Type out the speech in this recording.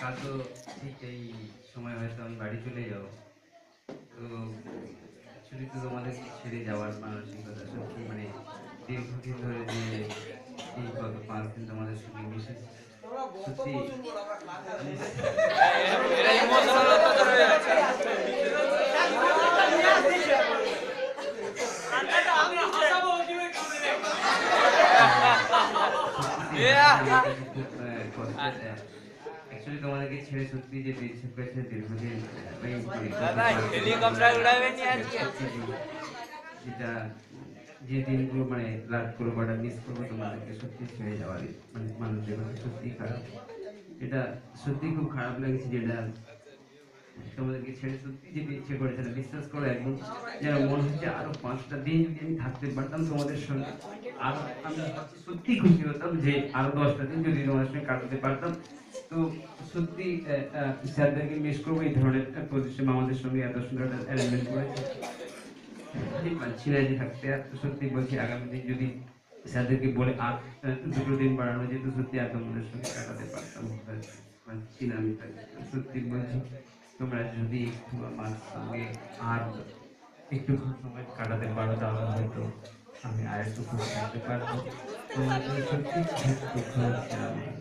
কাল তো ঠিক এই সময় হয়তো আমি বাড়ি চলে যাব। তো অ্যাকচুয়ালি তো তোমাদের ছেড়ে যাওয়ার মানসিকতা সত্যি মানে দীর্ঘদিন ধরে যে এই গত 5 দিন তোমাদের সঙ্গে মিশেছি সত্যি অ্যাকচুয়ালি তোমাদেরকে ছেড়ে সত্যি যে বিচ্ছেদ হয়েছে দীর্ঘদিন যেটা যে দিনগুলো মানে রাত করবো বা মিস করবো তোমাদেরকে সত্যি ছেড়ে যাওয়ার মানে মানুষের কাছে সত্যি খারাপ। এটা সত্যি খুব খারাপ লাগছে যেটা তোমাদেরকে ছেড়ে সত্যি যেতে ইচ্ছে করেছে না। বিশ্বাস করো এখন যেন মনে হচ্ছে আরো 5টা দিন যদি আমি থাকতে পারতাম তোমাদের সঙ্গে আরো আমি সত্যি খুশি হতাম যে আরো 10টা দিন যদি তোমাদের সঙ্গে কাটাতে পারতাম। তো সত্যি স্যারদেরকে মিস করবো এই ধরনের পজিশন আমাদের সঙ্গে এত সুন্দর একটা অ্যারেঞ্জমেন্ট করেছে পাচ্ছি না যে থাকতে। আর সত্যি বলছি আগামী দিন যদি স্যারদেরকে বলে আর 2টো দিন বাড়ানো যেত সত্যি আর তোমাদের সঙ্গে কাটাতে পারতাম। পাচ্ছি না আমি সত্যি বলছি তোমরা যদি একটু আমার সঙ্গে আর একটু সময় কাটাতে পারো তাহলে হয়তো আমি আর একটু খুশি থাকতে পারবো। তোমাদের সত্যি দুঃখ হচ্ছে আমার।